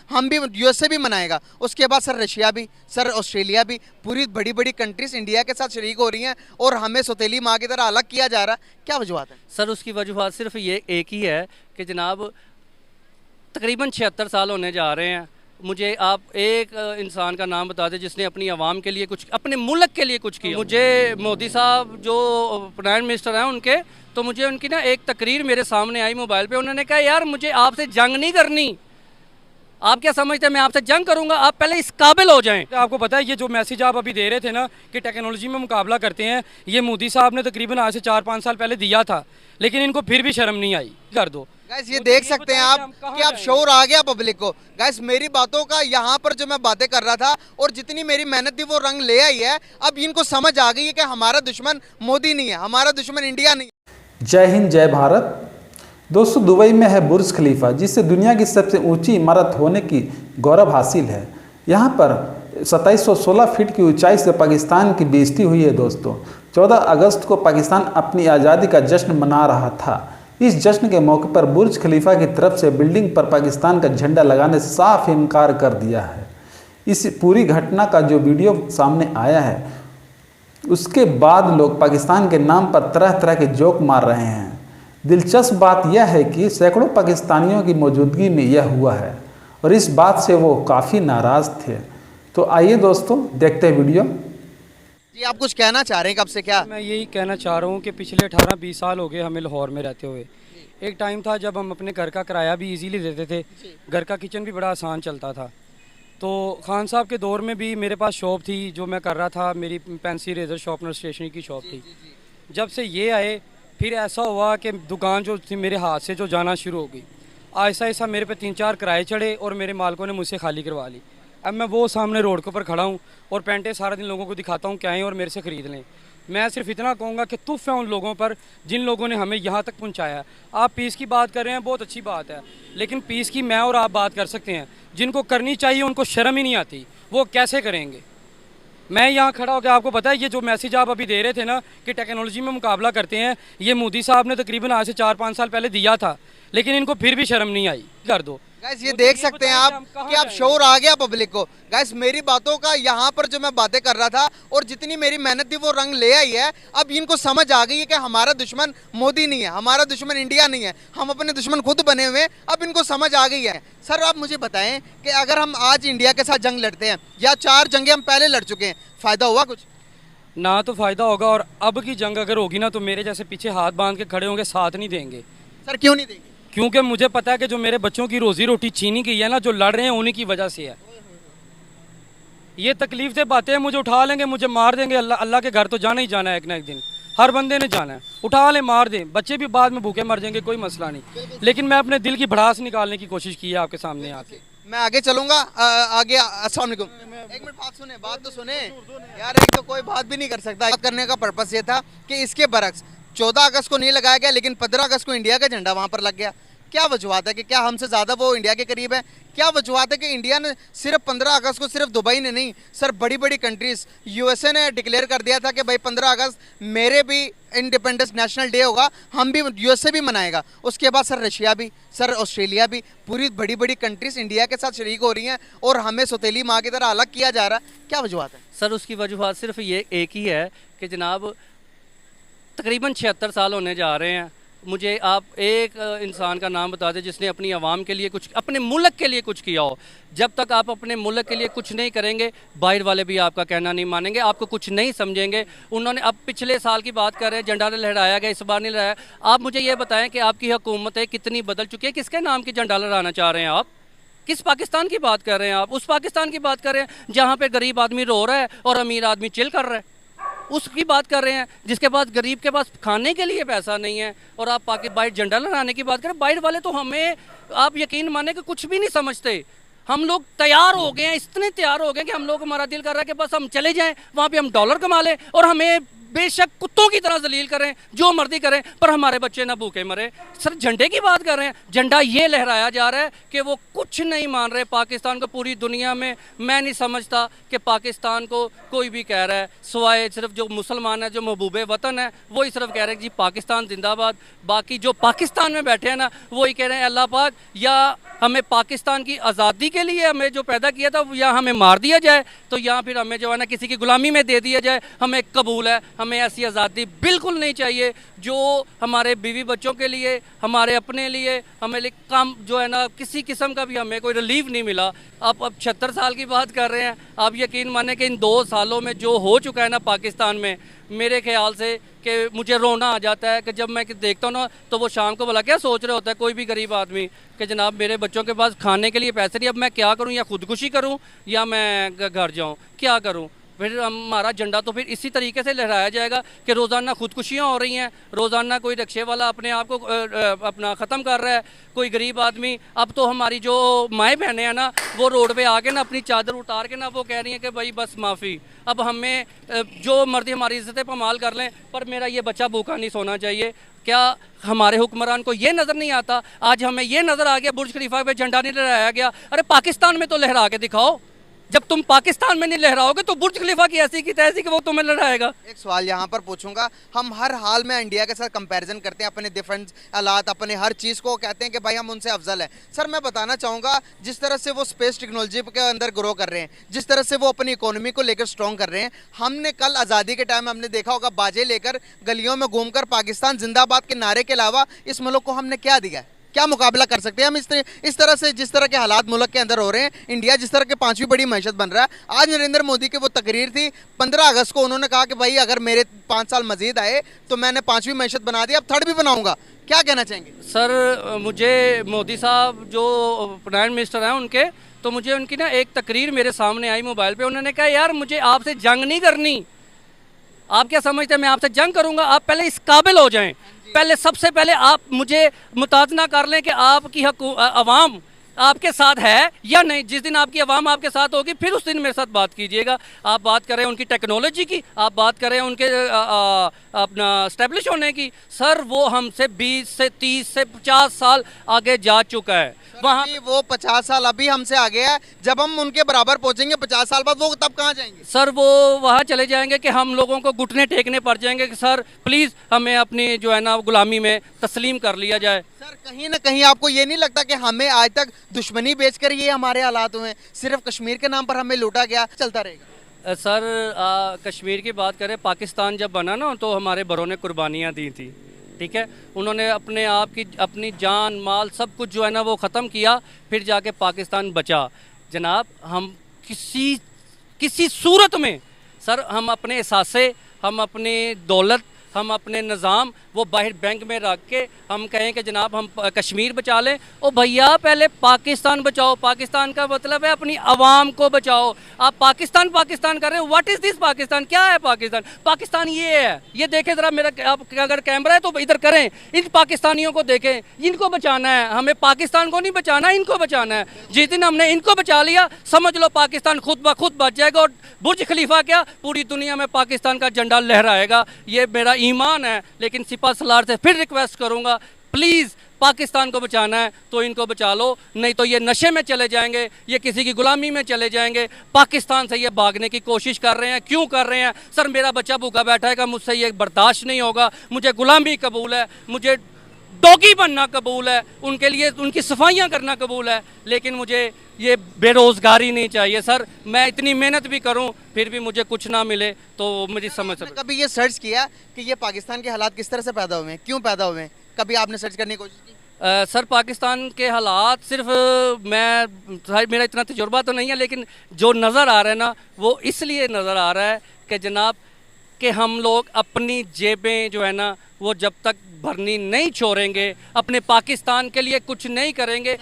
हम भी यूएसए भी मनाएगा, उसके बाद सर रशिया भी, सर ऑस्ट्रेलिया भी, पूरी बड़ी बड़ी कंट्रीज इंडिया के साथ शरीक हो रही हैं और हमें सौतेली माँ की तरह अलग किया जा रहा है। क्या वजूहत है? सर उसकी वजूहत सिर्फ ये एक ही है कि जनाब तकरीबन 76 साल होने जा रहे हैं। मुझे आप एक इंसान का नाम बता दें जिसने अपनी आवाम के लिए कुछ, अपने मुल्क के लिए कुछ किया। मुझे मोदी साहब जो प्राइम मिनिस्टर हैं उनके, तो मुझे उनकी ना एक तकरीर मेरे सामने आई मोबाइल पे। उन्होंने कहा यार मुझे आपसे जंग नहीं करनी, आप क्या समझते हैं मैं आपसे जंग करूंगा, आप पहले इस काबिल हो जाएं। आपको पता है ये जो मैसेज आप अभी दे रहे थे ना कि टेक्नोलॉजी में मुकाबला करते हैं, ये मोदी साहब ने तकरीबन आज से 4-5 साल पहले दिया था, लेकिन इनको फिर भी शर्म नहीं आई। कर दो गाइस, ये देख सकते हैं आप कि अब शोर आ गया पब्लिक को। गाइस, मेरी बातों का यहाँ पर जो मैं बातें कर रहा था और जितनी मेरी मेहनत थी वो रंग ले आई है। अब इनको समझ आ गई है कि हमारा दुश्मन मोदी नहीं है, हमारा दुश्मन इंडिया नहीं है। जय हिंद, जय भारत। दोस्तों, दुबई में है बुर्ज खलीफा, जिससे दुनिया की सबसे ऊंची इमारत होने की गौरव हासिल है। यहाँ पर 2716 फीट की ऊंचाई से पाकिस्तान की बेइज्जती हुई है। दोस्तों, 14 अगस्त को पाकिस्तान अपनी आज़ादी का जश्न मना रहा था। इस जश्न के मौके पर बुर्ज खलीफा की तरफ से बिल्डिंग पर पाकिस्तान का झंडा लगाने से साफ इनकार कर दिया है। इस पूरी घटना का जो वीडियो सामने आया है, उसके बाद लोग पाकिस्तान के नाम पर तरह तरह के जोक मार रहे हैं। दिलचस्प बात यह है कि सैकड़ों पाकिस्तानियों की मौजूदगी में यह हुआ है और इस बात से वो काफ़ी नाराज़ थे। तो आइए दोस्तों, देखते हैं वीडियो। जी, आप कुछ कहना चाह रहे हैं? कब से क्या? मैं यही कहना चाह रहा हूँ कि पिछले 18-20 साल हो गए हमें लाहौर में रहते हुए। एक टाइम था जब हम अपने घर का किराया भी इजीली देते थे, घर का किचन भी बड़ा आसान चलता था। तो खान साहब के दौर में भी मेरे पास शॉप थी जो मैं कर रहा था, मेरी पेंसी रेजर शॉर्पनर स्टेशनरी की शॉप थी। जब से ये आए फिर ऐसा हुआ कि दुकान जो थी मेरे हाथ से जो जाना शुरू हो गई। ऐसा ऐसा मेरे पे 3-4 किराए चढ़े और मेरे मालिकों ने मुझसे खाली करवा ली। अब मैं वो सामने रोड के ऊपर खड़ा हूँ और पेंटें सारा दिन लोगों को दिखाता हूँ कि आएँ और मेरे से ख़रीद लें। मैं सिर्फ इतना कहूँगा कि तुफ़ है उन लोगों पर जिन लोगों ने हमें यहाँ तक पहुँचाया। आप पीस की बात कर रहे हैं, बहुत अच्छी बात है, लेकिन पीस की मैं और आप बात कर सकते हैं, जिनको करनी चाहिए उनको शर्म ही नहीं आती, वो कैसे करेंगे? मैं यहाँ खड़ा होकर आपको पता है ये जो मैसेज आप अभी दे रहे थे ना कि टेक्नोलॉजी में मुकाबला करते हैं, ये मोदी साहब ने तकरीबन आज से 4-5 साल पहले दिया था, लेकिन इनको फिर भी शर्म नहीं आई। कर दो गाइस, ये देख सकते हैं आप कि अब शोर आ गया पब्लिक को। गाइस, मेरी बातों का यहाँ पर जो मैं बातें कर रहा था और जितनी मेरी मेहनत थी वो रंग ले आई है। अब इनको समझ आ गई है कि हमारा दुश्मन मोदी नहीं है, हमारा दुश्मन इंडिया नहीं है, हम अपने दुश्मन खुद बने हुए हैं। अब इनको समझ आ गई है। सर, आप मुझे बताएं कि अगर हम आज इंडिया के साथ जंग लड़ते हैं, या 4 जंगें हम पहले लड़ चुके हैं, फ़ायदा हुआ कुछ? ना तो फ़ायदा होगा, और अब की जंग अगर होगी ना तो मेरे जैसे पीछे हाथ बांध के खड़े होंगे, साथ नहीं देंगे। सर, क्यों नहीं देंगे? क्योंकि मुझे पता है कि जो मेरे बच्चों की रोजी रोटी छीनी गई है ना, जो लड़ रहे हैं उन्हीं की वजह से है। ये तकलीफ से बातें हैं, मुझे उठा लेंगे, मुझे मार देंगे। अल्लाह के घर तो जाना ही जाना है एक ना एक दिन, हर बंदे ने जाना है। उठा ले, मार दें, बच्चे भी बाद में भूखे मर जाएंगे, कोई मसला नहीं। लेकिन मैं अपने दिल की भड़ास निकालने की कोशिश की है आपके सामने आके। मैं आगे चलूंगा। आगे अस्सलाम वालेकुम। एक मिनट, बात तो सुने यार। एक तो कोई बात भी नहीं कर सकता। बात करने का पर्पस ये था कि इसके बरक्स 14 अगस्त को नहीं लगाया गया, लेकिन 15 अगस्त को इंडिया का झंडा वहाँ पर लग गया। क्या वजूहत है कि क्या हमसे ज़्यादा वो इंडिया के करीब है? क्या वजूहत है कि इंडिया ने सिर्फ 15 अगस्त को सिर्फ दुबई ने नहीं, सर बड़ी बड़ी कंट्रीज़, यूएसए ने डिक्लेयर कर दिया था कि भाई 15 अगस्त मेरे भी इंडिपेंडेंस नेशनल डे होगा, हम भी यूएसए भी मनाएगा। उसके बाद सर रशिया भी, सर ऑस्ट्रेलिया भी, पूरी बड़ी बड़ी कंट्रीज़ इंडिया के साथ शरीक हो रही हैं और हमें सौतेली माँ की तरह अलग किया जा रहा है। क्या वजूहत है? सर उसकी वजूहत सिर्फ ये एक ही है कि जनाब तकरीबन 76 साल होने जा रहे हैं। मुझे आप एक इंसान का नाम बता दें जिसने अपनी आवाम के लिए कुछ, अपने मुल्क के लिए कुछ किया हो। जब तक आप अपने मुल्क के लिए कुछ नहीं करेंगे, बाहर वाले भी आपका कहना नहीं मानेंगे, आपको कुछ नहीं समझेंगे। उन्होंने अब पिछले साल की बात कर रहे हैं, झंडा लहराया गया, इस बार नहीं लहराया। आप मुझे ये बताएं कि आपकी हुकूमतें कितनी बदल चुकी है, किसके नाम की झंडा लहराना चाह रहे हैं आप? किस पाकिस्तान की बात कर रहे हैं आप? उस पाकिस्तान की बात कर रहे हैं जहाँ पे गरीब आदमी रो रहा है और अमीर आदमी चिल कर रहा है। उसकी बात कर रहे हैं जिसके पास, गरीब के पास खाने के लिए पैसा नहीं है, और आप बाहर झंडा लहराने की बात करें। बाहर वाले तो हमें, आप यकीन माने कि कुछ भी नहीं समझते। हम लोग तैयार हो गए हैं, इतने तैयार हो गए कि हम लोग, हमारा दिल कर रहा है कि बस हम चले जाएं, वहाँ पे हम डॉलर कमा लें और हमें बेशक कुत्तों की तरह जलील करें, जो मर्जी करें, पर हमारे बच्चे ना भूखे मरे। सर झंडे की बात कर रहे हैं, झंडा ये लहराया जा रहा है कि वो कुछ नहीं मान रहे पाकिस्तान को पूरी दुनिया में। मैं नहीं समझता कि पाकिस्तान को कोई भी कह रहा है, सिवाय सिर्फ जो मुसलमान है, जो महबूबे वतन है, वही सिर्फ कह रहे हैं जी पाकिस्तान जिंदाबाद। बाकी जो पाकिस्तान में बैठे हैं ना, वही कह रहे हैं अल्लाह पाक या हमें पाकिस्तान की आज़ादी के लिए हमें जो पैदा किया था या हमें मार दिया जाए, तो या फिर हमें जो है ना किसी की गुलामी में दे दिया जाए, हमें कबूल है। हमें ऐसी आज़ादी बिल्कुल नहीं चाहिए जो हमारे बीवी बच्चों के लिए, हमारे अपने लिए, हमें लिए काम जो है ना किसी किस्म का भी हमें कोई रिलीफ नहीं मिला। आप अब 76 साल की बात कर रहे हैं, आप यकीन माने कि इन 2 सालों में जो हो चुका है ना पाकिस्तान में, मेरे ख्याल से कि मुझे रोना आ जाता है कि जब मैं देखता हूँ ना, तो वो शाम को भला क्या सोच रहे होता है कोई भी गरीब आदमी कि जनाब मेरे बच्चों के पास खाने के लिए पैसे नहीं, अब मैं क्या करूँ, या खुदकुशी करूँ या मैं घर जाऊँ, क्या करूँ। फिर हमारा झंडा तो फिर इसी तरीके से लहराया जाएगा कि रोज़ाना खुदकुशियाँ हो रही हैं, रोज़ाना कोई रिक्शे वाला अपने आप को अपना ख़त्म कर रहा है, कोई गरीब आदमी। अब तो हमारी जो माएँ बहनें हैं ना, वो रोड पे आके ना अपनी चादर उतार के ना वो कह रही हैं कि भाई बस माफ़ी, अब हमें जो मर्जी हमारी इज़्ज़तें पमाल कर लें, पर मेरा ये बच्चा भूखा नहीं सोना चाहिए। क्या हमारे हुक्मरान को ये नज़र नहीं आता? आज हमें ये नज़र आ गया बुर्ज खलीफा पे झंडा नहीं लहराया गया। अरे पाकिस्तान में तो लहरा के दिखाओ। जब तुम पाकिस्तान में नहीं लहराओगे तो बुर्ज खलीफा की ऐसी की तैसी कि वो तुम्हें लहराएगा। एक सवाल यहाँ पर पूछूंगा, हम हर हाल में इंडिया के साथ कंपैरिजन करते हैं, अपने डिफेंस हालात, अपने हर चीज़ को कहते हैं कि भाई हम उनसे अफजल हैं। सर मैं बताना चाहूँगा, जिस तरह से वो स्पेस टेक्नोलॉजी के अंदर ग्रो कर रहे हैं, जिस तरह से वो अपनी इकोनॉमी को लेकर स्ट्रॉन्ग कर रहे हैं, हमने कल आज़ादी के टाइम हमने देखा होगा बाजे लेकर गलियों में घूमकर पाकिस्तान जिंदाबाद के नारे के अलावा इस मुल्क को हमने क्या दिया है? क्या मुकाबला कर सकते हैं हम इस तरह से, जिस तरह के हालात मुल्क के अंदर हो रहे हैं? इंडिया जिस तरह के 5वीं बड़ी मैशत बन रहा है। आज नरेंद्र मोदी की वो तकरीर थी 15 अगस्त को, उन्होंने कहा कि भाई अगर मेरे 5 साल मजीद आए तो मैंने 5वीं मैशत बना दी, अब 3rd भी बनाऊंगा। क्या कहना चाहेंगे? सर मुझे मोदी साहब जो प्राइम मिनिस्टर हैं उनके, तो मुझे उनकी ना एक तकरीर मेरे सामने आई मोबाइल पे। उन्होंने कहा यार मुझे आपसे जंग नहीं करनी। आप क्या समझते हैं मैं आपसे जंग करूंगा? आप पहले इस काबिल हो जाएं, पहले सबसे पहले आप मुझे मुताजना कर लें कि आपकी अवाम आपके साथ है या नहीं। जिस दिन आपकी अवाम आपके साथ होगी फिर उस दिन मेरे साथ बात कीजिएगा। आप बात करें उनकी टेक्नोलॉजी की, आप बात करें उनके अपना स्टैब्लिश होने की, सर वो हमसे 20 से 30 से 50 साल आगे जा चुका है। वहाँ वो 50 साल अभी हमसे आगे है, जब हम उनके बराबर पहुंचेंगे 50 साल बाद, वो तब कहाँ जाएंगे? सर वो वहाँ चले जाएंगे कि हम लोगों को घुटने टेकने पड़ जाएंगे कि सर प्लीज़ हमें अपनी जो है ना गुलामी में तस्लीम कर लिया जाए। सर कहीं ना कहीं आपको ये नहीं लगता कि हमें आज तक दुश्मनी बेचकर ये हमारे हालात हुए, सिर्फ कश्मीर के नाम पर हमें लूटा गया, चलता रहेगा? सर कश्मीर की बात करें, पाकिस्तान जब बना ना तो हमारे बड़ों ने कुर्बानियाँ दी थी, ठीक है। उन्होंने अपने आप की अपनी जान माल सब कुछ जो है ना वो ख़त्म किया, फिर जाके पाकिस्तान बचा। जनाब हम किसी सूरत में सर हम अपने एहसासे, हम अपनी दौलत, हम अपने निज़ाम वो बाहर बैंक में रख के हम कहें कि जनाब हम कश्मीर बचा लें? ओ भैया पहले पाकिस्तान बचाओ। पाकिस्तान का मतलब है अपनी आवाम को बचाओ। आप पाकिस्तान पाकिस्तान कर रहे हो। What is this Pakistan? क्या है पाकिस्तान? पाकिस्तान ये है, ये देखें ज़रा मेरा, आप अगर कैमरा है तो इधर करें, इन पाकिस्तानियों को देखें, इनको बचाना है हमें। पाकिस्तान को नहीं बचाना, इनको बचाना है। जिस दिन हमने इनको बचा लिया समझ लो पाकिस्तान खुद ब खुद बच जाएगा, और बुर्ज खलीफा क्या पूरी दुनिया में पाकिस्तान का झंडा लहराएगा। ये मेरा ईमान है। लेकिन सिपा सलार से फिर रिक्वेस्ट करूंगा, प्लीज़ पाकिस्तान को बचाना है तो इनको बचा लो, नहीं तो ये नशे में चले जाएंगे, ये किसी की गुलामी में चले जाएंगे। पाकिस्तान से ये भागने की कोशिश कर रहे हैं। क्यों कर रहे हैं? सर मेरा बच्चा भूखा बैठा मुझसे ये बर्दाश्त नहीं होगा। मुझे गुलामी कबूल है, मुझे डॉगी बनना कबूल है, उनके लिए उनकी सफाइयाँ करना कबूल है, लेकिन मुझे ये बेरोज़गारी नहीं चाहिए। सर मैं इतनी मेहनत भी करूं फिर भी मुझे कुछ ना मिले तो मुझे समझ सकते। कभी ये सर्च किया कि ये पाकिस्तान के हालात किस तरह से पैदा हुए हैं, क्यों पैदा हुए हैं? कभी आपने सर्च करने की कोशिश की? सर पाकिस्तान के हालात सिर्फ मेरा इतना तजुर्बा तो नहीं है, लेकिन जो नज़र आ रहा है ना वो इसलिए नज़र आ रहा है कि जनाब कि हम लोग अपनी जेबें जो है ना वो जब तक भरनी नहीं छोड़ेंगे, अपने पाकिस्तान के लिए कुछ नहीं करेंगे।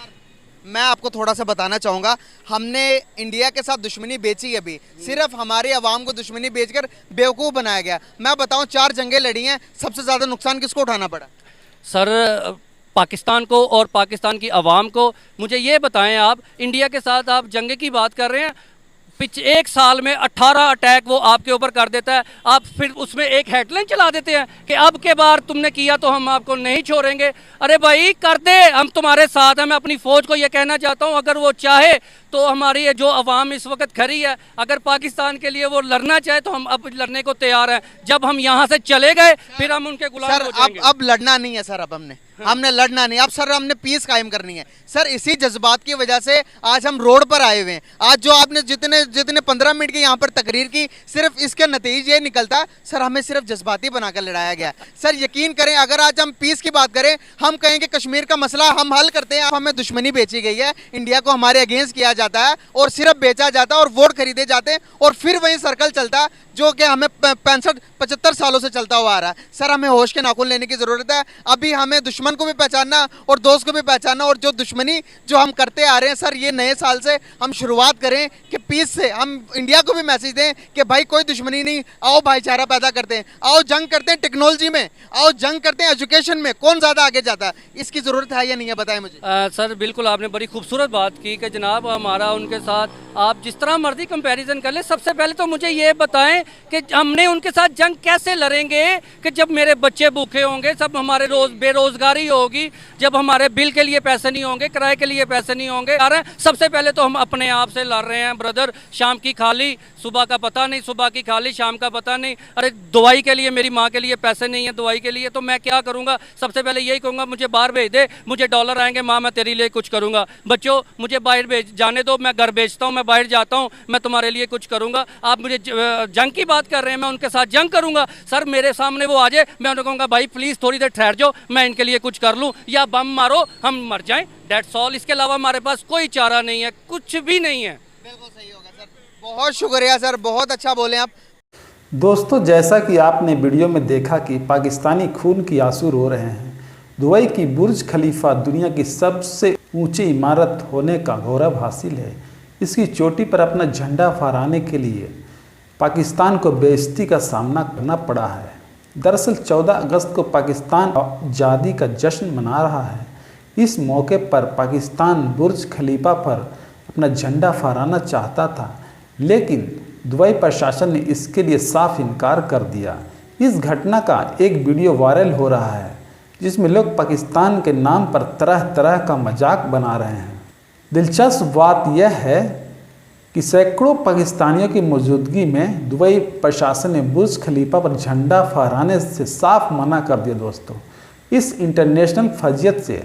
मैं आपको थोड़ा सा बताना चाहूँगा, हमने इंडिया के साथ दुश्मनी बेची है अभी, सिर्फ हमारे अवाम को दुश्मनी बेचकर बेवकूफ़ बनाया गया। मैं बताऊँ 4 जंगें लड़ी हैं, सबसे ज़्यादा नुकसान किसको उठाना पड़ा? सर पाकिस्तान को और पाकिस्तान की आवाम को। मुझे ये बताएं, आप इंडिया के साथ आप जंग की बात कर रहे हैं, एक साल में 18 अटैक वो आपके ऊपर कर देता है। आप फिर उसमें एक हेडलाइन चला देते हैं कि अब के बार तुमने किया तो हम आपको नहीं छोड़ेंगे। अरे भाई कर दे, हम तुम्हारे साथ हैं। मैं अपनी फ़ौज को ये कहना चाहता हूँ, अगर वो चाहे तो हमारी ये जो अवाम इस वक्त खड़ी है, अगर पाकिस्तान के लिए वो लड़ना चाहे तो हम अब लड़ने को तैयार हैं। जब हम यहाँ से चले गए फिर हम उनके गुलाम सर हो जाएंगे। अब लड़ना नहीं है सर, अब हमने लड़ना नहीं, अब सर हमने पीस कायम करनी है। सर इसी जज्बात की वजह से आज हम रोड पर आए हुए हैं। आज जो आपने जितने 15 मिनट की यहाँ पर तकरीर की, सिर्फ इसके नतीजे ये निकलता है सर हमें सिर्फ जज्बाती बनाकर लड़ाया गया। सर यकीन करें, अगर आज हम पीस की बात करें, हम कहें कि कश्मीर का मसला हम हल करते हैं, हमें दुश्मनी बेची गई है, इंडिया को हमारे अगेंस्ट किया जाता है और सिर्फ बेचा जाता है और वोट खरीदे जाते हैं और फिर वही सर्कल चलता है जो कि हमें 65-75 सालों से चलता हुआ आ रहा है। सर हमें होश के नाखून लेने की ज़रूरत है। अभी हमें दुश्मन को भी पहचानना और दोस्त को भी पहचानना, और जो दुश्मनी जो हम करते आ रहे हैं सर, ये नए साल से हम शुरुआत करें कि पीस से हम इंडिया को भी मैसेज दें कि भाई कोई दुश्मनी नहीं, आओ भाईचारा पैदा करते हैं, आओ जंग करते हैं टेक्नोलॉजी में, आओ जंग करते हैं एजुकेशन में, कौन ज़्यादा आगे जाता है। इसकी ज़रूरत है या नहीं है, बताएं मुझे। सर बिल्कुल आपने बड़ी खूबसूरत बात की कि जनाब हमारा उनके साथ आप जिस तरह मर्जी कंपैरिजन कर लें। सबसे पहले तो मुझे ये बताएं कि हमने उनके साथ जंग कैसे लड़ेंगे कि जब मेरे बच्चे भूखे होंगे, सब हमारे बेरोजगारी होगी, जब हमारे बिल के लिए पैसे नहीं होंगे, किराए के लिए पैसे नहीं होंगे। सबसे पहले तो हम अपने आप से लड़ रहे हैं ब्रदर। शाम की खाली, सुबह का पता नहीं, सुबह की खाली, शाम का पता नहीं। अरे दवाई के लिए, मेरी माँ के लिए पैसे नहीं है दवाई के लिए, तो मैं क्या करूँगा? सबसे पहले यही कहूँगा मुझे बाहर भेज दे, मुझे डॉलर आएंगे, माँ मैं तेरे लिए कुछ करूँगा। बच्चों मुझे बाहर भेज जाने दो, मैं घर बेचता हूँ, मैं बाहर जाता हूँ, मैं तुम्हारे लिए कुछ करूँगा। आप मुझे जंग की बात कर रहे हैं, मैं उनके साथ जंग करूँगा। सर मेरे सामने वो आ जाए, मैं उन्हें कहूँगा भाई प्लीज़ थोड़ी देर ठहर जाओ, मैं इनके लिए कुछ कर लूँ, या बम मारो हम मर जाएं, डेट्स ऑल। इसके अलावा हमारे पास कोई चारा नहीं है, कुछ भी नहीं है। बिल्कुल सही होगा सर, बहुत शुक्रिया सर, बहुत अच्छा बोले आप। दोस्तों, जैसा कि आपने वीडियो में देखा कि पाकिस्तानी खून की आंसू रो रहे हैं। दुबई की बुर्ज खलीफा दुनिया की सबसे ऊंची इमारत होने का गौरव हासिल है। इसकी चोटी पर अपना झंडा फहराने के लिए पाकिस्तान को बेइज्जती का सामना करना पड़ा है। दरअसल 14 अगस्त को पाकिस्तान आज़ादी का जश्न मना रहा है। इस मौके पर पाकिस्तान बुर्ज खलीफा पर अपना झंडा फहराना चाहता था, लेकिन दुबई प्रशासन ने इसके लिए साफ इनकार कर दिया। इस घटना का एक वीडियो वायरल हो रहा है जिसमें लोग पाकिस्तान के नाम पर तरह तरह का मजाक बना रहे हैं। दिलचस्प बात यह है कि सैकड़ों पाकिस्तानियों की मौजूदगी में दुबई प्रशासन ने बुर्ज खलीफा पर झंडा फहराने से साफ मना कर दिया। दोस्तों, इस इंटरनेशनल फजियत से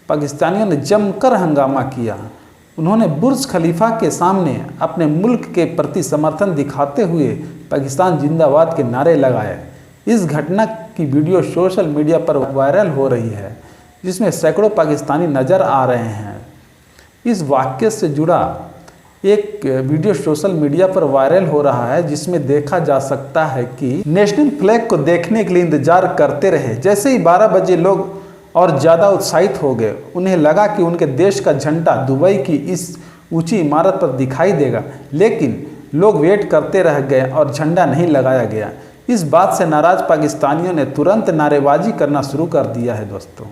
पाकिस्तानियों ने जमकर हंगामा किया। उन्होंने बुर्ज खलीफा के सामने अपने मुल्क के प्रति समर्थन दिखाते हुए पाकिस्तान जिंदाबाद के नारे लगाए। इस घटना की वीडियो सोशल मीडिया पर वायरल हो रही है, जिसमें सैकड़ों पाकिस्तानी नज़र आ रहे हैं। इस वाक़ये से जुड़ा एक वीडियो सोशल मीडिया पर वायरल हो रहा है, जिसमें देखा जा सकता है कि नेशनल फ्लैग को देखने के लिए इंतजार करते रहे। जैसे ही 12 बजे लोग और ज़्यादा उत्साहित हो गए। उन्हें लगा कि उनके देश का झंडा दुबई की इस ऊंची इमारत पर दिखाई देगा, लेकिन लोग वेट करते रह गए और झंडा नहीं लगाया गया। इस बात से नाराज़ पाकिस्तानियों ने तुरंत नारेबाजी करना शुरू कर दिया है। दोस्तों,